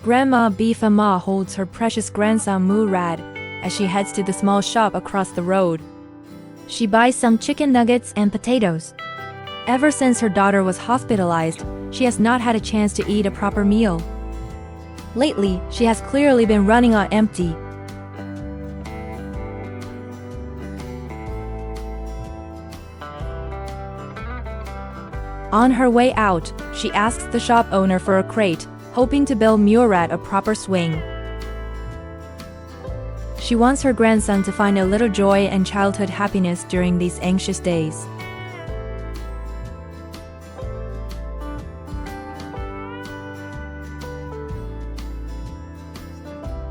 Grandma Befama holds her precious grandson Murad as she heads to the small shop across the road. She buys some chicken nuggets and potatoes. Ever since her daughter was hospitalized, she has not had a chance to eat a proper meal. Lately, she has clearly been running on empty. On her way out, she asks the shop owner for a crate, hoping to build Murad a proper swing. She wants her grandson to find a little joy and childhood happiness during these anxious days.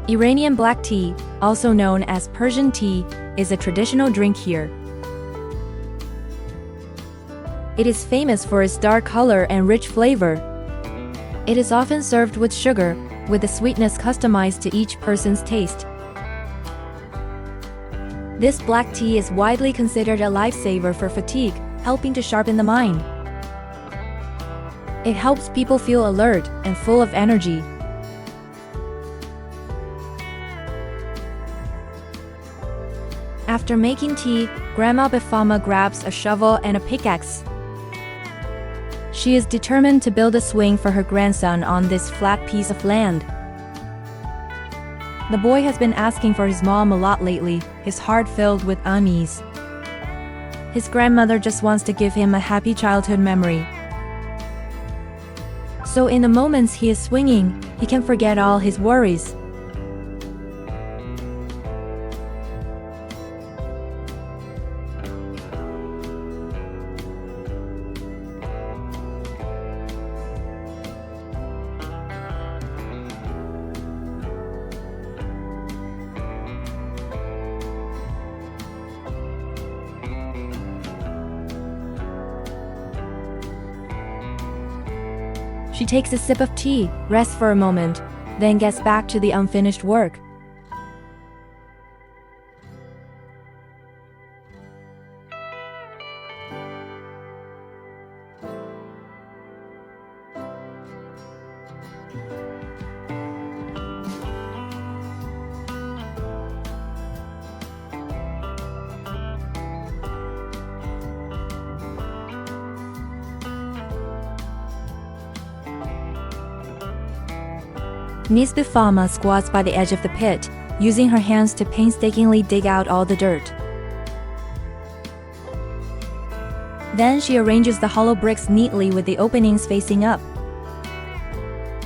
Iranian black tea, also known as Persian tea, is a traditional drink here. It is famous for its dark color and rich flavor. It is often served with sugar, with the sweetness customized to each person's taste. This black tea is widely considered a lifesaver for fatigue, helping to sharpen the mind. It helps people feel alert and full of energy. After making tea, Grandma Befama grabs a shovel and a pickaxe. She is determined to build a swing for her grandson on this flat piece of land. The boy has been asking for his mom a lot lately, his heart filled with unease. His grandmother just wants to give him a happy childhood memory. So in the moments he is swinging, he can forget all his worries. She takes a sip of tea, rests for a moment, then gets back to the unfinished work. Miss Befama squats by the edge of the pit, using her hands to painstakingly dig out all the dirt. Then she arranges the hollow bricks neatly with the openings facing up.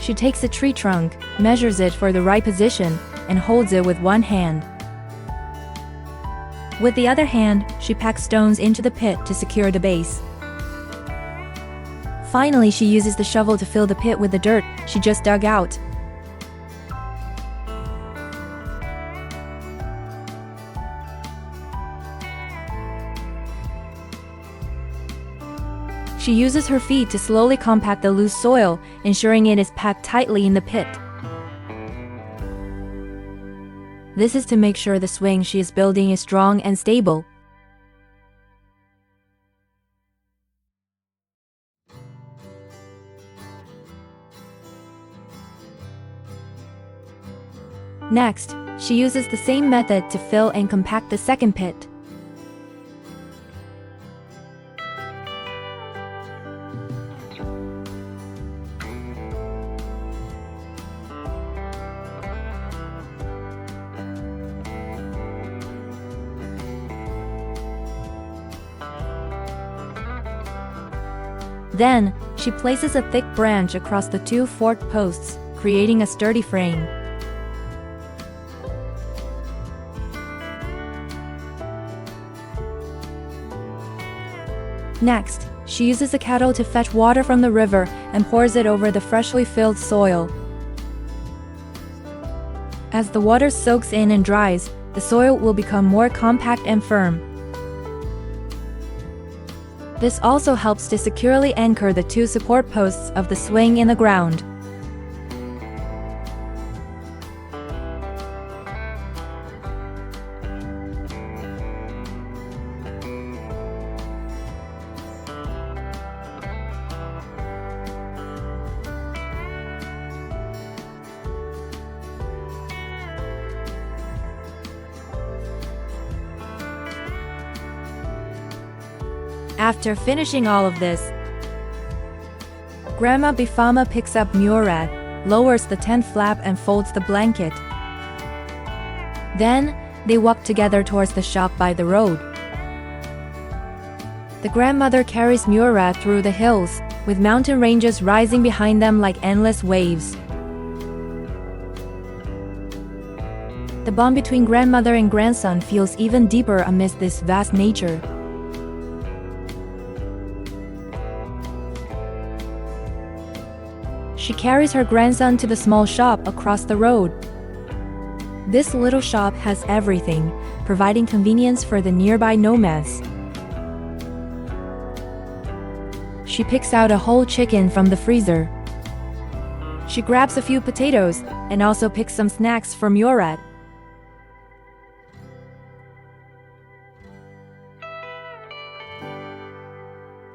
She takes a tree trunk, measures it for the right position, and holds it with one hand. With the other hand, she packs stones into the pit to secure the base. Finally, she uses the shovel to fill the pit with the dirt she just dug out. She uses her feet to slowly compact the loose soil, ensuring it is packed tightly in the pit. This is to make sure the swing she is building is strong and stable. Next, she uses the same method to fill and compact the second pit. Then, she places a thick branch across the two forked posts, creating a sturdy frame. Next, she uses a kettle to fetch water from the river and pours it over the freshly filled soil. As the water soaks in and dries, the soil will become more compact and firm. This also helps to securely anchor the two support posts of the swing in the ground. After finishing all of this, Grandma Befama picks up Murad, lowers the tent flap and folds the blanket. Then, they walk together towards the shop by the road. The grandmother carries Murad through the hills, with mountain ranges rising behind them like endless waves. The bond between grandmother and grandson feels even deeper amidst this vast nature. She carries her grandson to the small shop across the road. This little shop has everything, providing convenience for the nearby nomads. She picks out a whole chicken from the freezer. She grabs a few potatoes and also picks some snacks for Murad.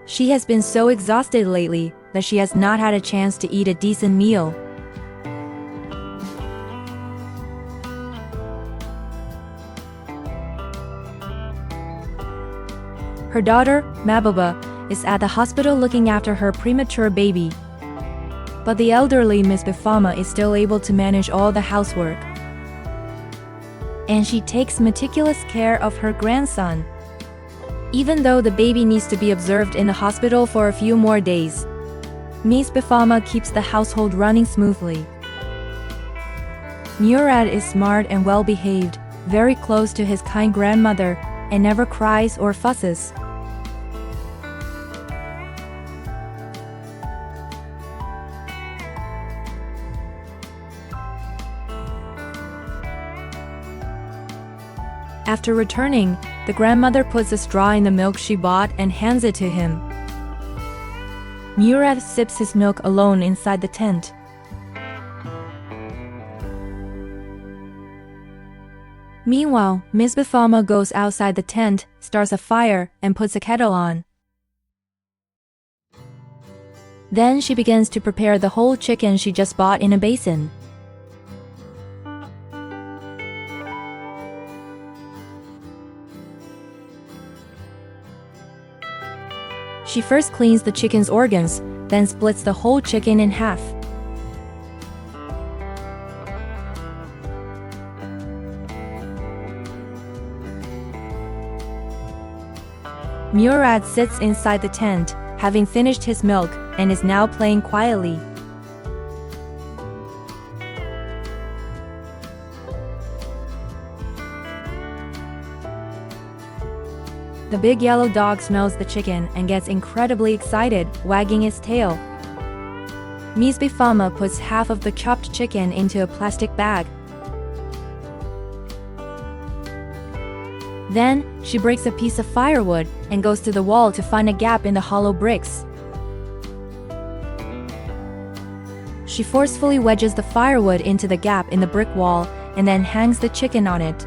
She has been so exhausted lately that she has not had a chance to eat a decent meal. Her daughter, Mabobeh, is at the hospital looking after her premature baby. But the elderly Miss Befama is still able to manage all the housework. And she takes meticulous care of her grandson. Even though the baby needs to be observed in the hospital for a few more days, Miss Befama keeps the household running smoothly. Murad is smart and well-behaved, very close to his kind grandmother, and never cries or fusses. After returning, the grandmother puts a straw in the milk she bought and hands it to him. Murad sips his milk alone inside the tent. Meanwhile, Miss Befama goes outside the tent, starts a fire, and puts a kettle on. Then she begins to prepare the whole chicken she just bought in a basin. She first cleans the chicken's organs, then splits the whole chicken in half. Murad sits inside the tent, having finished his milk, and is now playing quietly. The big yellow dog smells the chicken and gets incredibly excited, wagging its tail. Miss Befama puts half of the chopped chicken into a plastic bag. Then, she breaks a piece of firewood and goes to the wall to find a gap in the hollow bricks. She forcefully wedges the firewood into the gap in the brick wall and then hangs the chicken on it.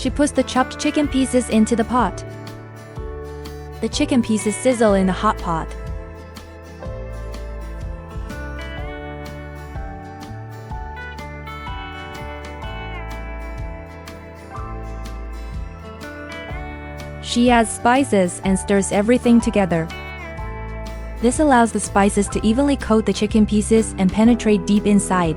She puts the chopped chicken pieces into the pot. The chicken pieces sizzle in the hot pot. She adds spices and stirs everything together. This allows the spices to evenly coat the chicken pieces and penetrate deep inside.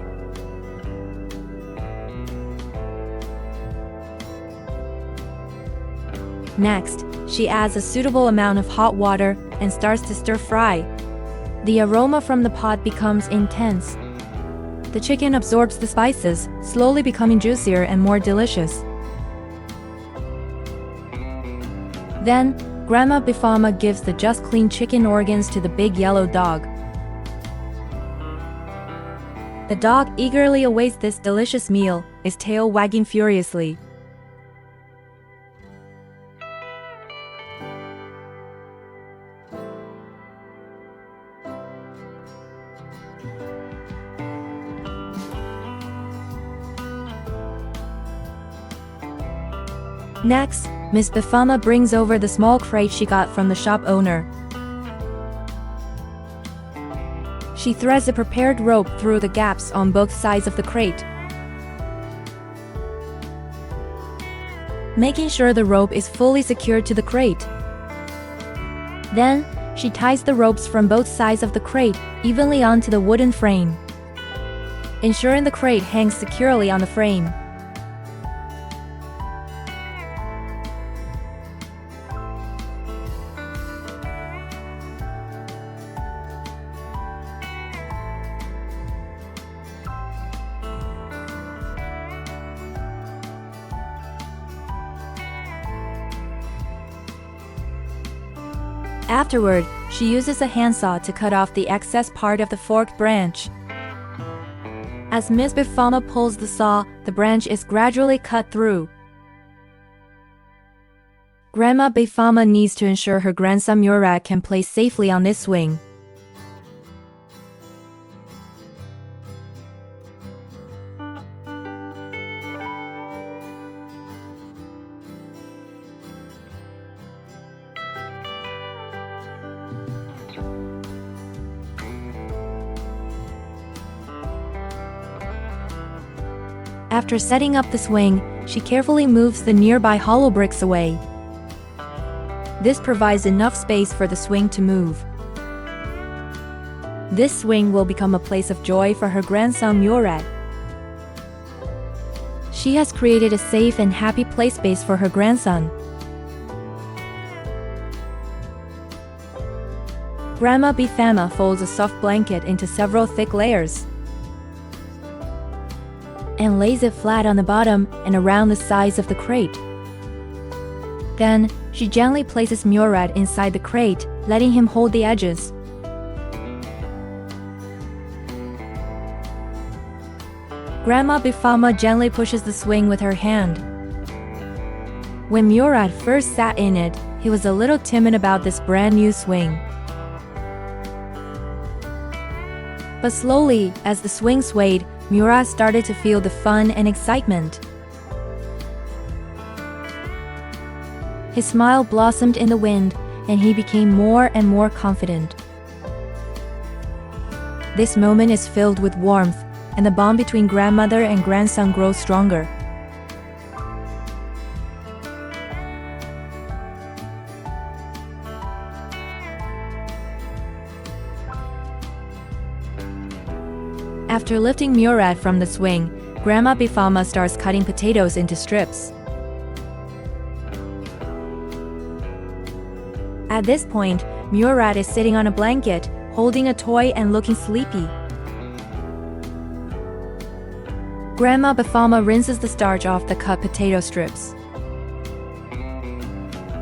Next, she adds a suitable amount of hot water and starts to stir fry. The aroma from the pot becomes intense. The chicken absorbs the spices, slowly becoming juicier and more delicious. Then, Grandma Befama gives the just cleaned chicken organs to the big yellow dog. The dog eagerly awaits this delicious meal, its tail wagging furiously. Next, Miss Befama brings over the small crate she got from the shop owner. She threads a prepared rope through the gaps on both sides of the crate, making sure the rope is fully secured to the crate. Then, she ties the ropes from both sides of the crate evenly onto the wooden frame, ensuring the crate hangs securely on the frame. Afterward, she uses a handsaw to cut off the excess part of the forked branch. As Miss Befama pulls the saw, the branch is gradually cut through. Grandma Befama needs to ensure her grandson Murad can play safely on this swing. After setting up the swing, she carefully moves the nearby hollow bricks away. This provides enough space for the swing to move. This swing will become a place of joy for her grandson Murad. She has created a safe and happy play space for her grandson. Grandma Befama folds a soft blanket into several thick layers and lays it flat on the bottom and around the sides of the crate. Then, she gently places Murad inside the crate, letting him hold the edges. Grandma Befama gently pushes the swing with her hand. When Murad first sat in it, he was a little timid about this brand new swing. But slowly, as the swing swayed, Murad started to feel the fun and excitement. His smile blossomed in the wind, and he became more and more confident. This moment is filled with warmth, and the bond between grandmother and grandson grows stronger. After lifting Murad from the swing, Grandma Befama starts cutting potatoes into strips. At this point, Murad is sitting on a blanket, holding a toy and looking sleepy. Grandma Befama rinses the starch off the cut potato strips.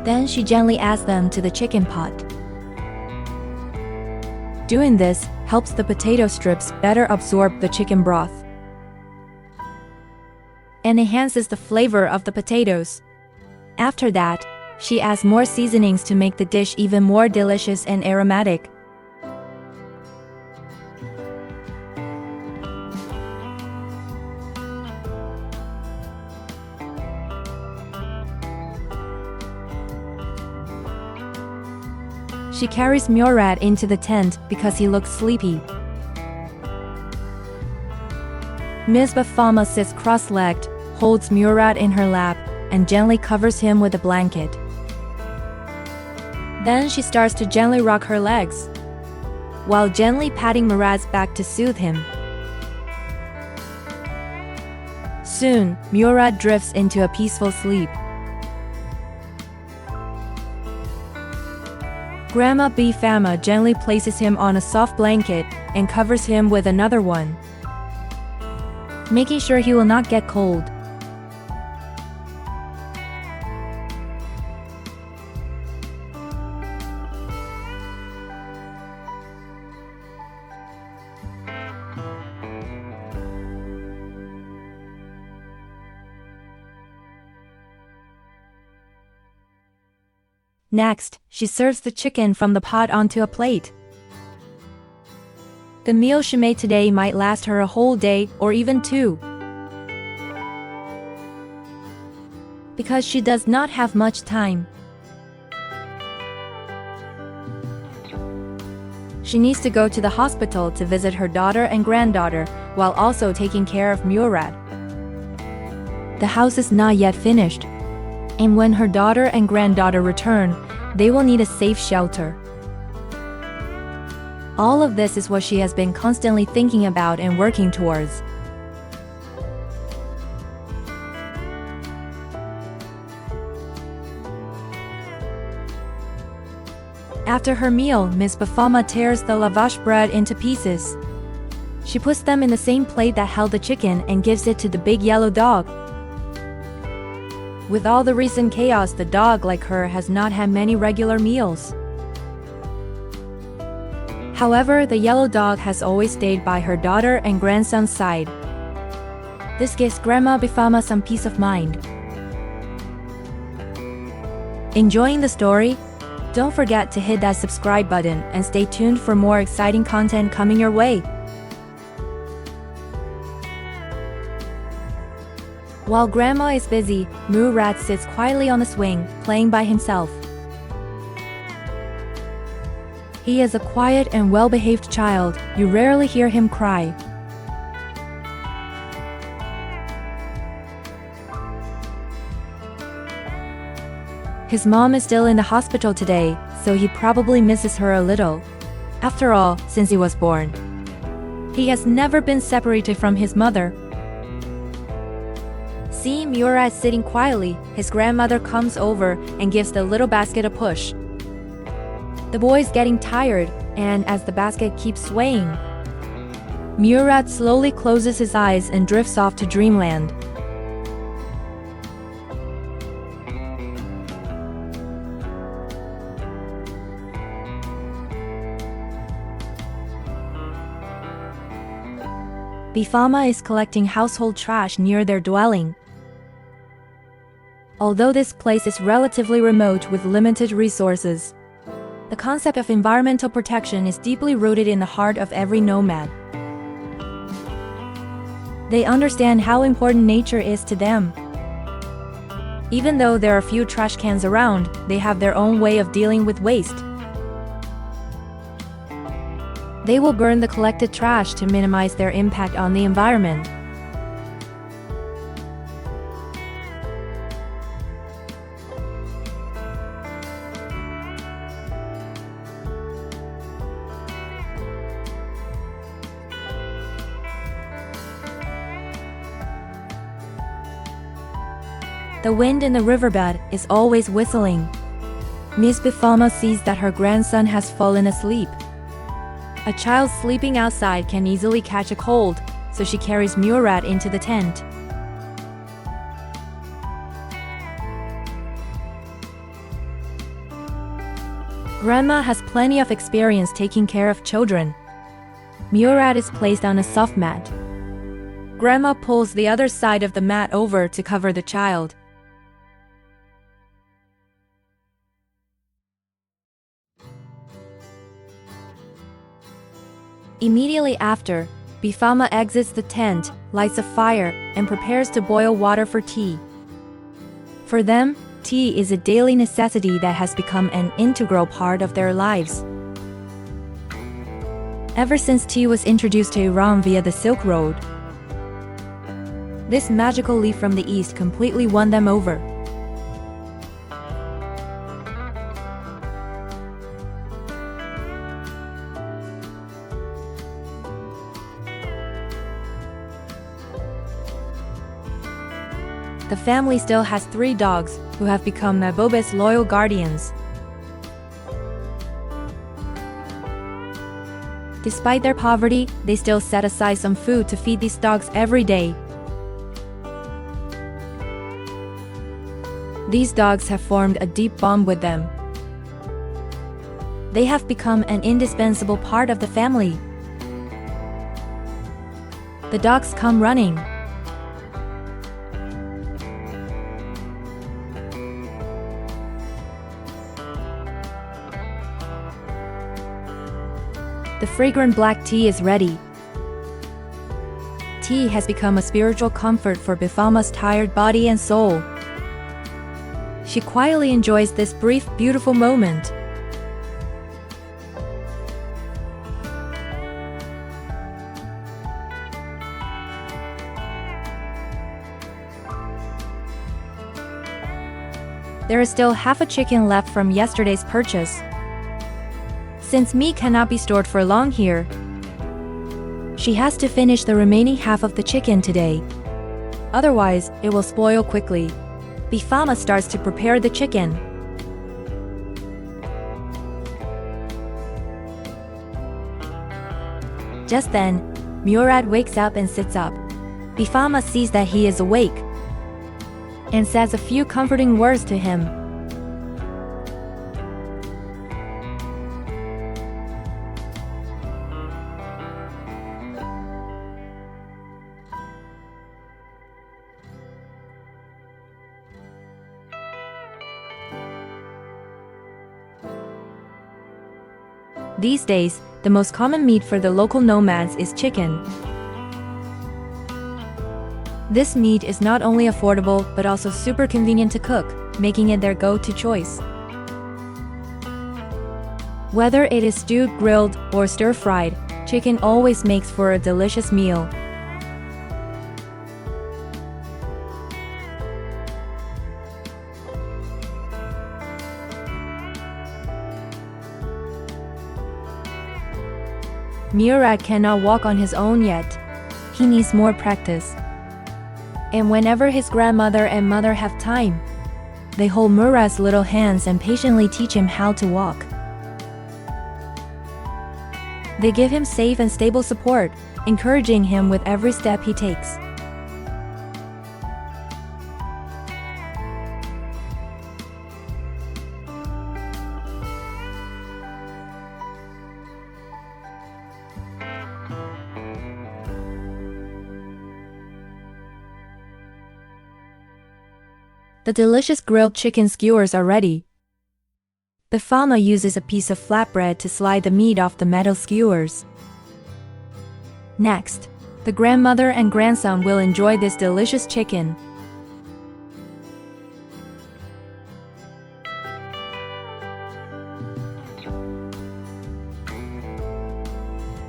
Then she gently adds them to the chicken pot. Doing this helps the potato strips better absorb the chicken broth and enhances the flavor of the potatoes. After that, she adds more seasonings to make the dish even more delicious and aromatic. She carries Murad into the tent because he looks sleepy. Miss Befama sits cross-legged, holds Murad in her lap, and gently covers him with a blanket. Then she starts to gently rock her legs, while gently patting Murad's back to soothe him. Soon, Murad drifts into a peaceful sleep. Grandma Befama gently places him on a soft blanket and covers him with another one, making sure he will not get cold. Next, she serves the chicken from the pot onto a plate. The meal she made today might last her a whole day or even two. because she does not have much time. She needs to go to the hospital to visit her daughter and granddaughter, while also taking care of Murad. The house is not yet finished, and when her daughter and granddaughter return, they will need a safe shelter. All of this is what she has been constantly thinking about and working towards. After her meal, Miss Befama tears the lavash bread into pieces. She puts them in the same plate that held the chicken and gives it to the big yellow dog. With all the recent chaos, the dog, like her, has not had many regular meals. However, the yellow dog has always stayed by her daughter and grandson's side. This gives Grandma Befama some peace of mind. Enjoying the story? Don't forget to hit that subscribe button and stay tuned for more exciting content coming your way. While Grandma is busy, Murad sits quietly on the swing, playing by himself. He is a quiet and well-behaved child. You rarely hear him cry. His mom is still in the hospital today, so he probably misses her a little. After all, since he was born, he has never been separated from his mother. Seeing Murad sitting quietly, his grandmother comes over and gives the little basket a push. The boy is getting tired, and as the basket keeps swaying, Murad slowly closes his eyes and drifts off to dreamland. Befama is collecting household trash near their dwelling. Although this place is relatively remote with limited resources, the concept of environmental protection is deeply rooted in the heart of every nomad. They understand how important nature is to them. Even though there are few trash cans around, they have their own way of dealing with waste. They will burn the collected trash to minimize their impact on the environment. The wind in the riverbed is always whistling. Miss Befama sees that her grandson has fallen asleep. A child sleeping outside can easily catch a cold, so she carries Murad into the tent. Grandma has plenty of experience taking care of children. Murad is placed on a soft mat. Grandma pulls the other side of the mat over to cover the child. Immediately after, Befama exits the tent, lights a fire, and prepares to boil water for tea. For them, tea is a daily necessity that has become an integral part of their lives. Ever since tea was introduced to Iran via the Silk Road, this magical leaf from the East completely won them over. The family still has 3 dogs, who have become Mabobeh's loyal guardians. Despite their poverty, they still set aside some food to feed these dogs every day. These dogs have formed a deep bond with them. They have become an indispensable part of the family. The dogs come running. The fragrant black tea is ready. Tea has become a spiritual comfort for Befama's tired body and soul. She quietly enjoys this brief, beautiful moment. There is still half a chicken left from yesterday's purchase. Since meat cannot be stored for long here, she has to finish the remaining half of the chicken today. Otherwise, it will spoil quickly. Befama starts to prepare the chicken. Just then, Murad wakes up and sits up. Befama sees that he is awake and says a few comforting words to him. These days, the most common meat for the local nomads is chicken. This meat is not only affordable but also super convenient to cook, making it their go-to choice. Whether it is stewed, grilled, or stir-fried, chicken always makes for a delicious meal. Murad cannot walk on his own yet. He needs more practice. And whenever his grandmother and mother have time, they hold Murad's little hands and patiently teach him how to walk. They give him safe and stable support, encouraging him with every step he takes. The delicious grilled chicken skewers are ready. Befama uses a piece of flatbread to slide the meat off the metal skewers. Next, the grandmother and grandson will enjoy this delicious chicken.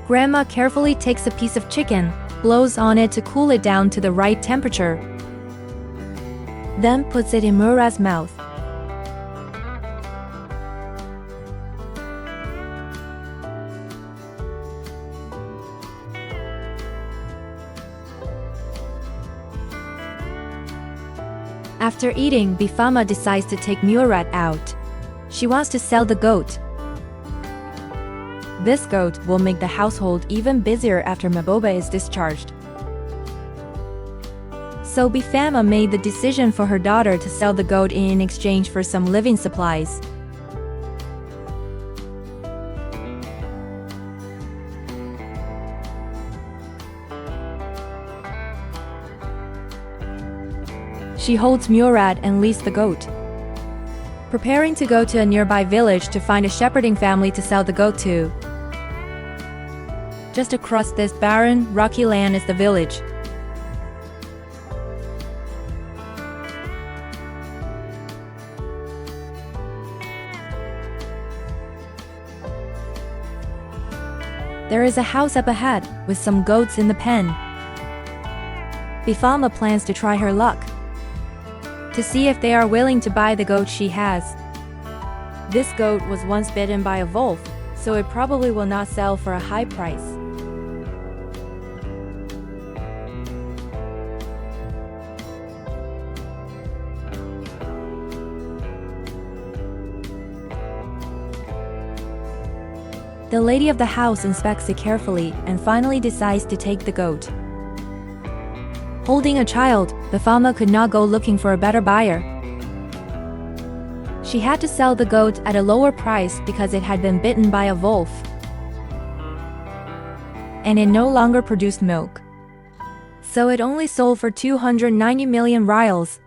Grandma carefully takes a piece of chicken, blows on it to cool it down to the right temperature, then puts it in Murad's mouth. After eating, Befama decides to take Murad out. She wants to sell the goat. This goat will make the household even busier after Mabobeh is discharged. So Befama made the decision for her daughter to sell the goat in exchange for some living supplies. She holds Murad and leads the goat, preparing to go to a nearby village to find a shepherding family to sell the goat to. Just across this barren, rocky land is the village. There is a house up ahead, with some goats in the pen. Befama plans to try her luck, to see if they are willing to buy the goat she has. This goat was once bitten by a wolf, so it probably will not sell for a high price. The lady of the house inspects it carefully and finally decides to take the goat. Holding a child, Befama could not go looking for a better buyer. She had to sell the goat at a lower price because it had been bitten by a wolf, and it no longer produced milk. So it only sold for 290 million rials.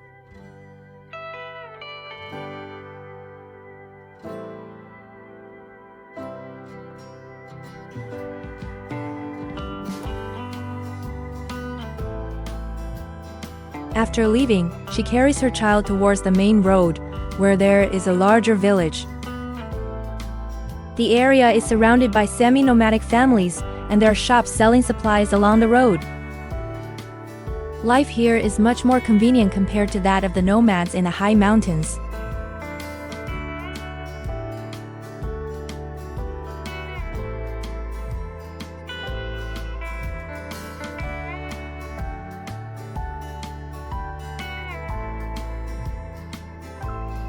After leaving, she carries her child towards the main road, where there is a larger village. The area is surrounded by semi-nomadic families, and there are shops selling supplies along the road. Life here is much more convenient compared to that of the nomads in the high mountains.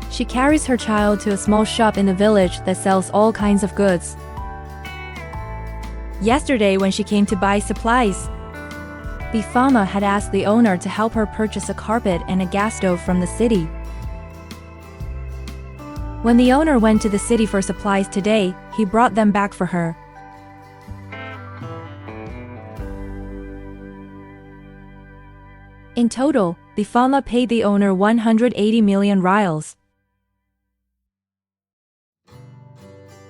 She carries her child to a small shop in the village that sells all kinds of goods. Yesterday, when she came to buy supplies, Befama had asked the owner to help her purchase a carpet and a gas stove from the city. When the owner went to the city for supplies today, he brought them back for her. In total, Befama paid the owner 180 million rials.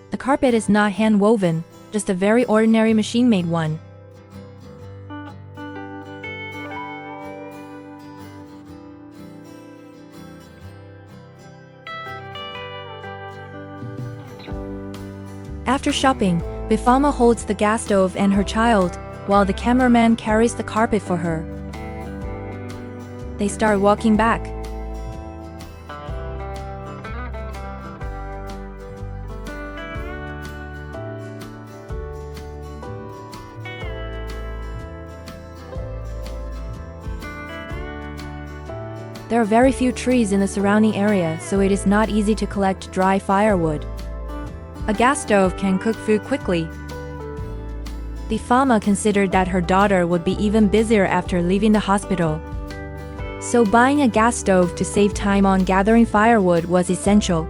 The carpet is not hand-woven, just a very ordinary machine-made one. After shopping, Befama holds the gas stove and her child, while the cameraman carries the carpet for her. They start walking back. There are very few trees in the surrounding area, so it is not easy to collect dry firewood. A gas stove can cook food quickly. Befama considered that her daughter would be even busier after leaving the hospital. So buying a gas stove to save time on gathering firewood was essential.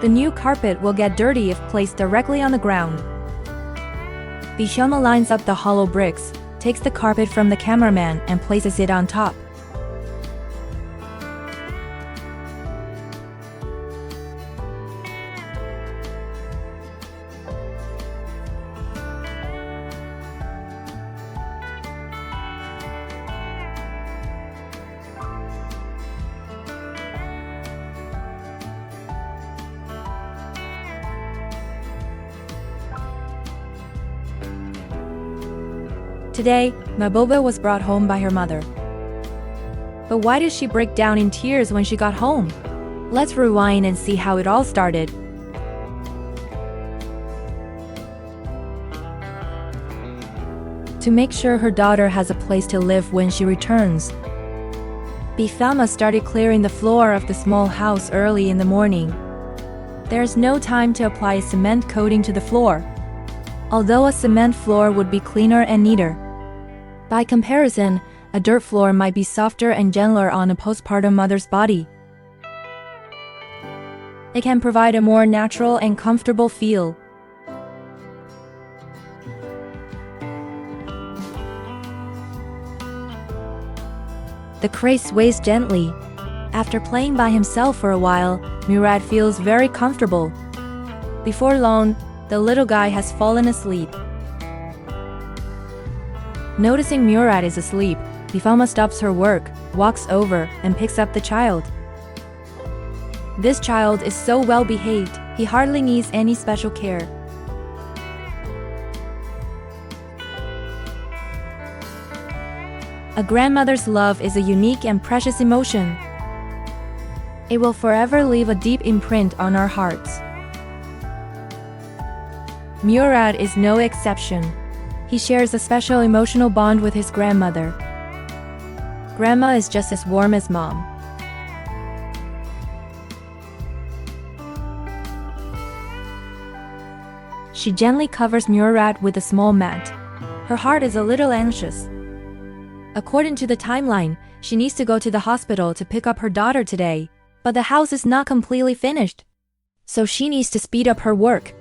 The new carpet will get dirty if placed directly on the ground. Befama lines up the hollow bricks, takes the carpet from the cameraman and places it on top. Today, Mabobeh was brought home by her mother. But why did she break down in tears when she got home? Let's rewind and see how it all started. To make sure her daughter has a place to live when she returns, Befama started clearing the floor of the small house early in the morning. There's no time to apply a cement coating to the floor, although a cement floor would be cleaner and neater. By comparison, a dirt floor might be softer and gentler on a postpartum mother's body. It can provide a more natural and comfortable feel. The clay sways gently. After playing by himself for a while, Murad feels very comfortable. Before long, the little guy has fallen asleep. Noticing Murad is asleep, Befama stops her work, walks over, and picks up the child. This child is so well behaved, he hardly needs any special care. A grandmother's love is a unique and precious emotion. It will forever leave a deep imprint on our hearts. Murad is no exception. He shares a special emotional bond with his grandmother. Grandma is just as warm as mom. She gently covers Murad with a small mat. Her heart is a little anxious. According to the timeline, she needs to go to the hospital to pick up her daughter today, but the house is not completely finished, so she needs to speed up her work.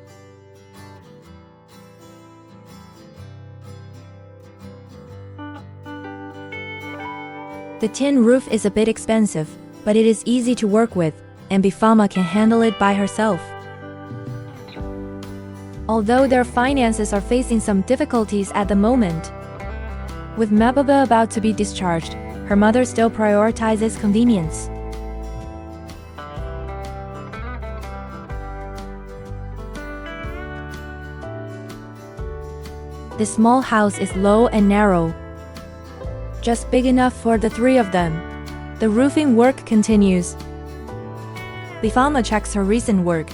The tin roof is a bit expensive, but it is easy to work with. and Befama can handle it by herself. Although their finances are facing some difficulties at the moment, with Mabobeh about to be discharged, her mother still prioritizes convenience. The small house is low and narrow, just big enough for the three of them. The roofing work continues. Befama checks her recent work.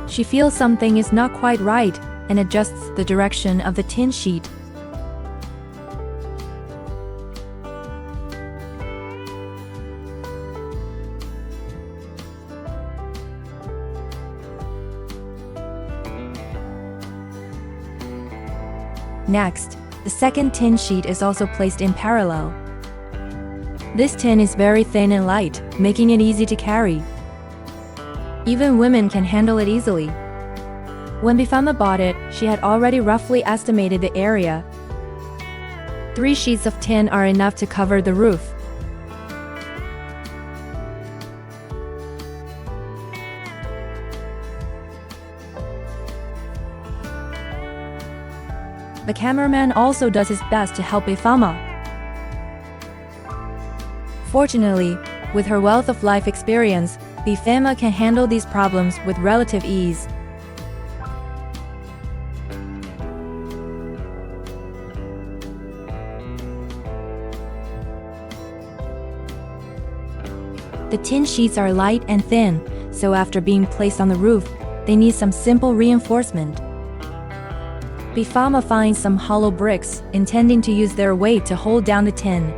She feels something is not quite right and adjusts the direction of the tin sheet. Next, the second tin sheet is also placed in parallel. This tin is very thin and light, making it easy to carry. Even women can handle it easily. When Befama bought it, she had already roughly estimated the area. 3 sheets of tin are enough to cover the roof. The cameraman also does his best to help Befama. Fortunately, with her wealth of life experience, Befama can handle these problems with relative ease. The tin sheets are light and thin, so after being placed on the roof, they need some simple reinforcement. Befama finds some hollow bricks, intending to use their weight to hold down the tin.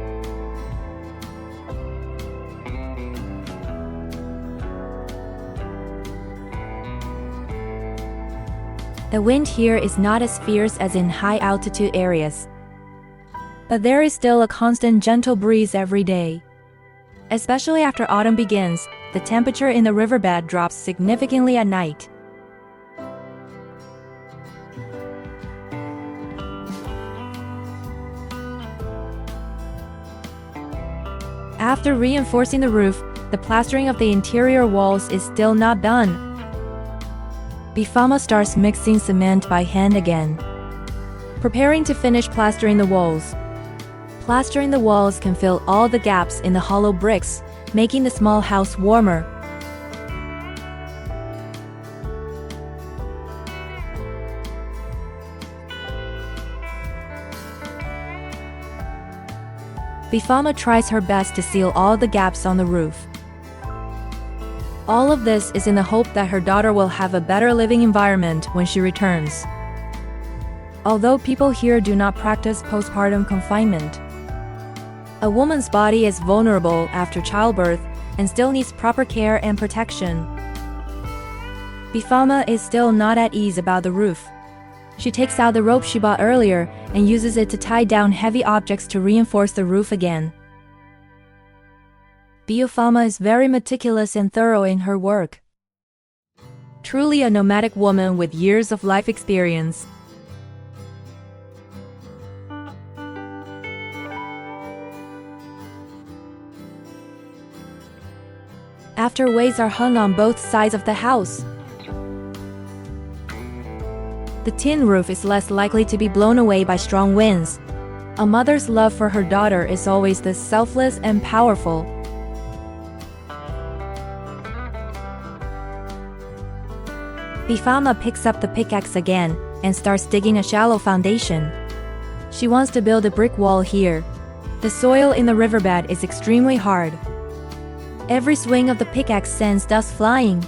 The wind here is not as fierce as in high-altitude areas, but there is still a constant gentle breeze every day. Especially after autumn begins, the temperature in the riverbed drops significantly at night. After reinforcing the roof, the plastering of the interior walls is still not done. Befama starts mixing cement by hand again, preparing to finish plastering the walls. Plastering the walls can fill all the gaps in the hollow bricks, making the small house warmer. Befama tries her best to seal all the gaps on the roof. All of this is in the hope that her daughter will have a better living environment when she returns. Although people here do not practice postpartum confinement, a woman's body is vulnerable after childbirth and still needs proper care and protection. Befama is still not at ease about the roof. She takes out the rope she bought earlier and uses it to tie down heavy objects to reinforce the roof again. Befama is very meticulous and thorough in her work. Truly a nomadic woman with years of life experience. After weights are hung on both sides of the house, the tin roof is less likely to be blown away by strong winds. A mother's love for her daughter is always this selfless and powerful. Befama picks up the pickaxe again and starts digging a shallow foundation. She wants to build a brick wall here. The soil in the riverbed is extremely hard. Every swing of the pickaxe sends dust flying.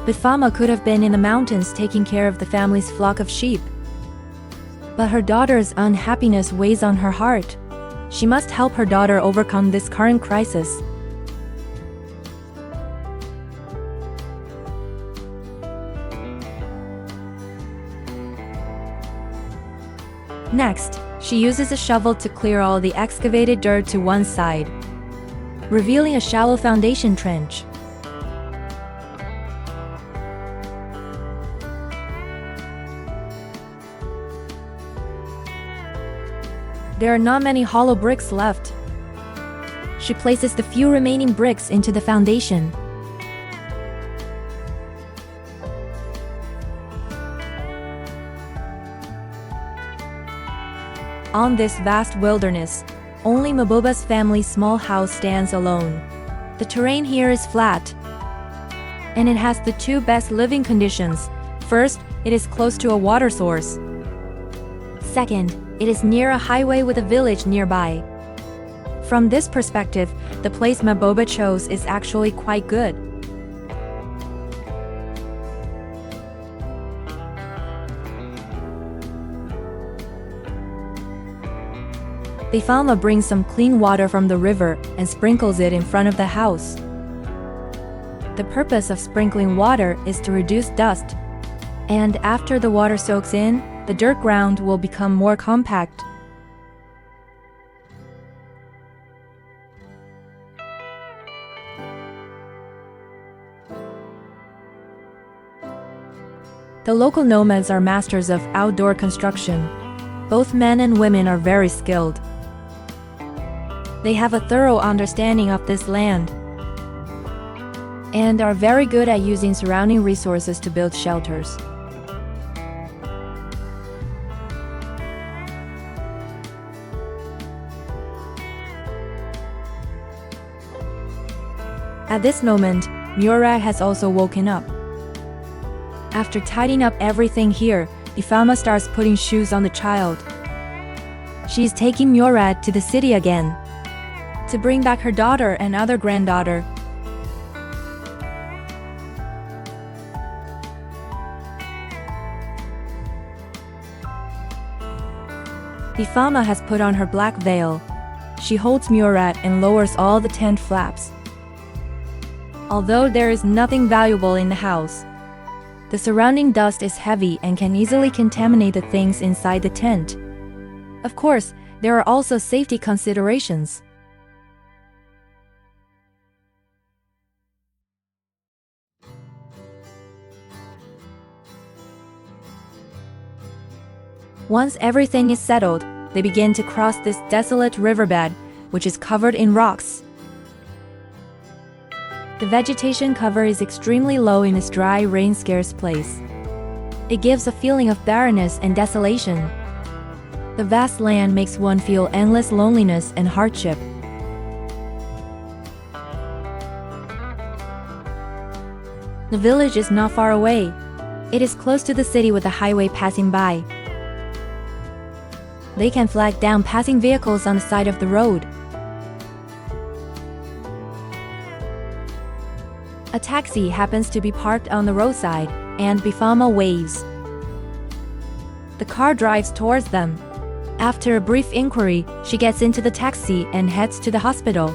Befama could have been in the mountains taking care of the family's flock of sheep. But her daughter's unhappiness weighs on her heart. She must help her daughter overcome this current crisis. Next, she uses a shovel to clear all the excavated dirt to one side, revealing a shallow foundation trench. There are not many hollow bricks left. She places the few remaining bricks into the foundation. On this vast wilderness, only Mabobeh's family's small house stands alone. The terrain here is flat, and it has the two best living conditions. First, it is close to a water source. Second, it is near a highway with a village nearby. From this perspective, the place Mabobeh chose is actually quite good. Befama brings some clean water from the river and sprinkles it in front of the house. The purpose of sprinkling water is to reduce dust, and after the water soaks in, the dirt ground will become more compact. The local nomads are masters of outdoor construction. Both men and women are very skilled. They have a thorough understanding of this land and are very good at using surrounding resources to build shelters. At this moment, Murad has also woken up. After tidying up everything here, Befama starts putting shoes on the child. She is taking Murad to the city again to bring back her daughter and other granddaughter. Befama has put on her black veil. She holds Murad and lowers all the tent flaps. Although there is nothing valuable in the house, the surrounding dust is heavy and can easily contaminate the things inside the tent. Of course, there are also safety considerations. Once everything is settled, they begin to cross this desolate riverbed, which is covered in rocks. The vegetation cover is extremely low in this dry, rain-scarce place. It gives a feeling of barrenness and desolation. The vast land makes one feel endless loneliness and hardship. The village is not far away. It is close to the city with a highway passing by. They can flag down passing vehicles on the side of the road. A taxi happens to be parked on the roadside, and Befama waves. The car drives towards them. After a brief inquiry, she gets into the taxi and heads to the hospital.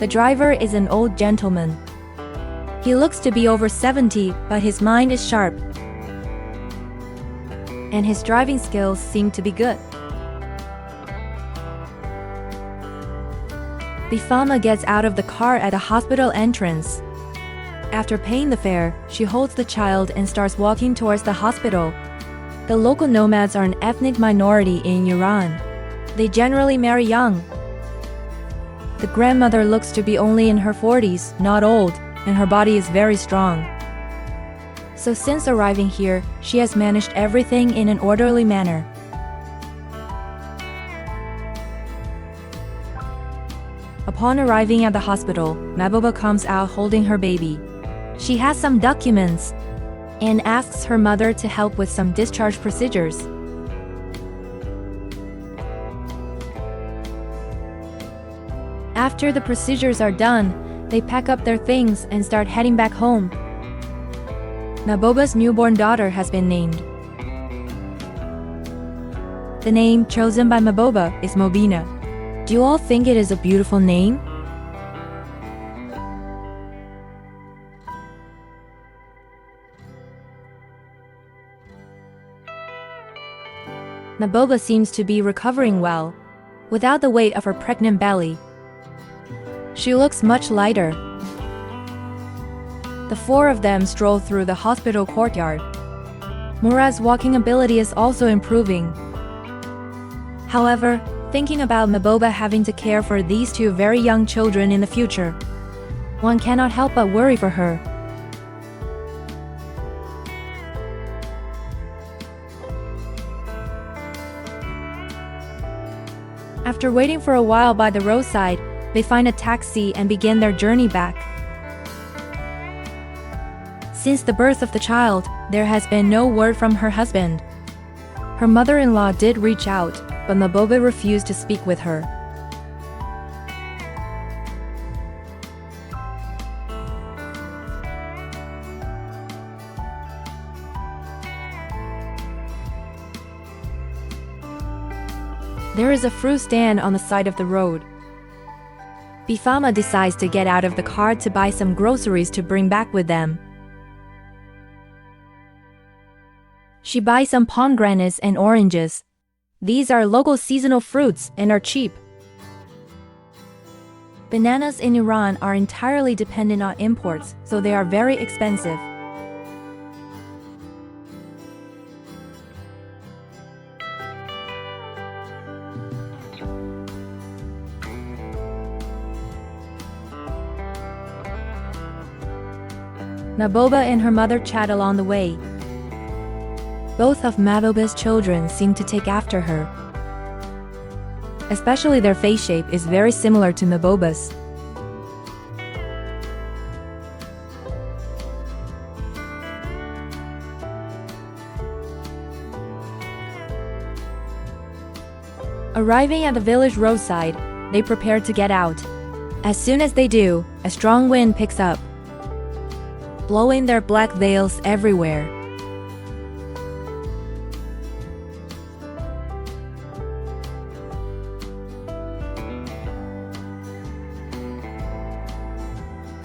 The driver is an old gentleman. He looks to be over 70, but his mind is sharp, and his driving skills seem to be good. Befama gets out of the car at a hospital entrance. After paying the fare, she holds the child and starts walking towards the hospital. The local nomads are an ethnic minority in Iran. They generally marry young. The grandmother looks to be only in her 40s, not old, and her body is very strong. So since arriving here, she has managed everything in an orderly manner. Upon arriving at the hospital, Mabobeh comes out holding her baby. She has some documents and asks her mother to help with some discharge procedures. After the procedures are done, they pack up their things and start heading back home. Mabobeh's newborn daughter has been named. The name chosen by Mabobeh is Mobina. Do you all think it is a beautiful name? Mabobeh seems to be recovering well, without the weight of her pregnant belly. She looks much lighter. The four of them stroll through the hospital courtyard. Murad's walking ability is also improving. However, thinking about Mabobeh having to care for these two very young children in the future, one cannot help but worry for her. After waiting for a while by the roadside, they find a taxi and begin their journey back. Since the birth of the child, there has been no word from her husband. Her mother-in-law did reach out, but Mabobeh refused to speak with her. There is a fruit stand on the side of the road. Befama decides to get out of the car to buy some groceries to bring back with them. She buys some pomegranates and oranges. These are local seasonal fruits and are cheap. Bananas in Iran are entirely dependent on imports, so they are very expensive. Mabobeh and her mother chat along the way. Both of Mabobeh's children seem to take after her. Especially their face shape is very similar to Mabobeh's. Arriving at the village roadside, they prepare to get out. As soon as they do, a strong wind picks up, blowing their black veils everywhere.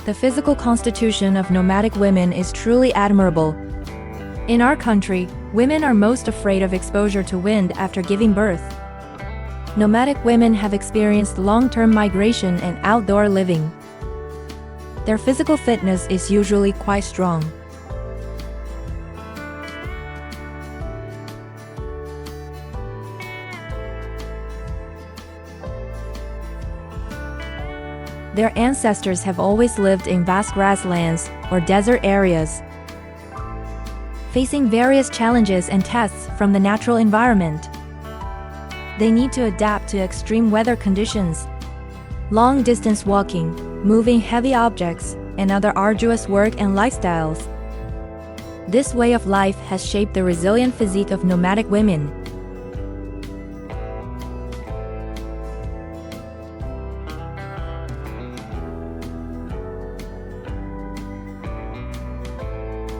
The physical constitution of nomadic women is truly admirable. In our country, women are most afraid of exposure to wind after giving birth. Nomadic women have experienced long-term migration and outdoor living. Their physical fitness is usually quite strong. Their ancestors have always lived in vast grasslands or desert areas, facing various challenges and tests from the natural environment. They need to adapt to extreme weather conditions, long-distance walking, moving heavy objects, and other arduous work and lifestyles. This way of life has shaped the resilient physique of nomadic women.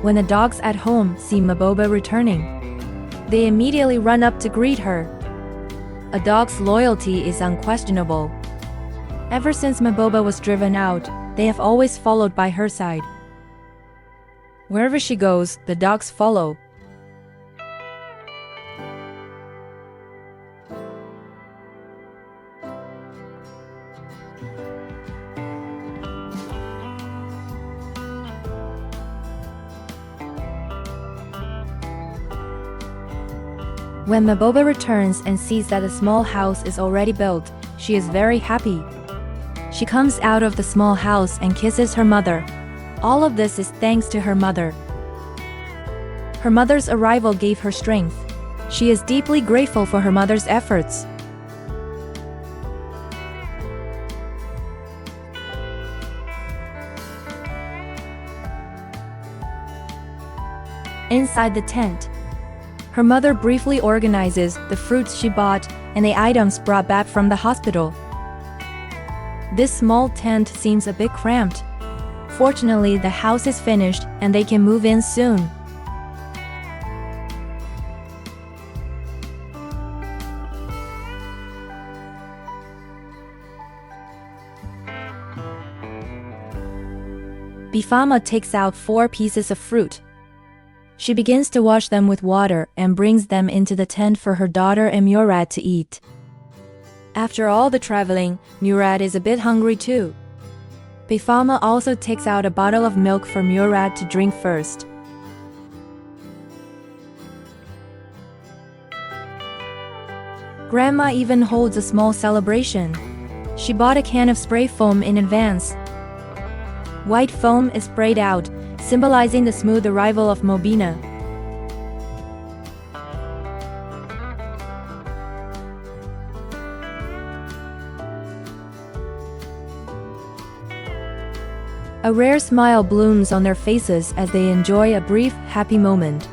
When the dogs at home see Mabobeh returning, they immediately run up to greet her. A dog's loyalty is unquestionable. Ever since Mabobeh was driven out, they have always followed by her side. Wherever she goes, the dogs follow. When Mabobeh returns and sees that the small house is already built, she is very happy. She comes out of the small house and kisses her mother. All of this is thanks to her mother. Her mother's arrival gave her strength. She is deeply grateful for her mother's efforts. Inside the tent, her mother briefly organizes the fruits she bought and the items brought back from the hospital. This small tent seems a bit cramped. Fortunately, the house is finished and they can move in soon. Befama takes out 4 pieces of fruit. She begins to wash them with water and brings them into the tent for her daughter and Murad to eat. After all the traveling, Murad is a bit hungry too. Befama also takes out a bottle of milk for Murad to drink first. Grandma even holds a small celebration. She bought a can of spray foam in advance. White foam is sprayed out, symbolizing the smooth arrival of Mabobeh. A rare smile blooms on their faces as they enjoy a brief, happy moment.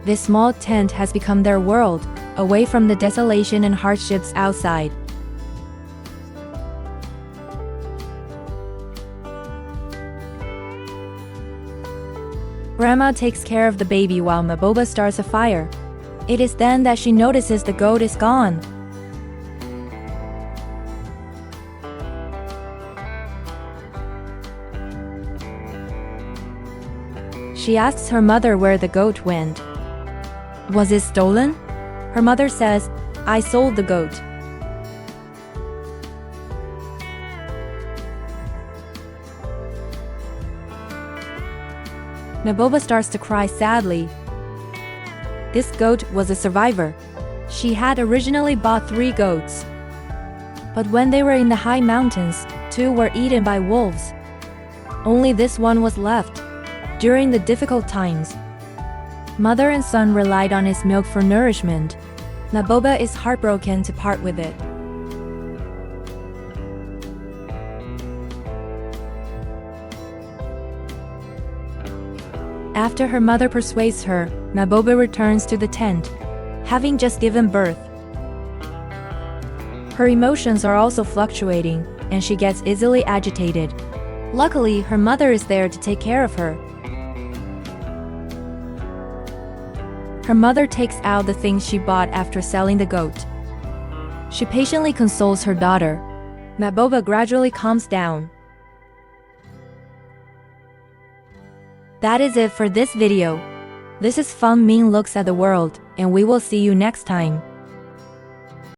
This small tent has become their world, away from the desolation and hardships outside. Grandma takes care of the baby while Mabobeh starts a fire. It is then that she notices the goat is gone. She asks her mother where the goat went. Was it stolen? Her mother says, I sold the goat. Mabobeh starts to cry sadly. This goat was a survivor. She had originally bought 3 goats. But when they were in the high mountains, 2 were eaten by wolves. Only this one was left. During the difficult times, mother and son relied on its milk for nourishment. Mabobeh is heartbroken to part with it. After her mother persuades her, Mabobeh returns to the tent, having just given birth. Her emotions are also fluctuating, and she gets easily agitated. Luckily, her mother is there to take care of her. Her mother takes out the things she bought after selling the goat. She patiently consoles her daughter. Mabobeh gradually calms down. That is it for this video. This is Fun Min Looks at the World, and we will see you next time.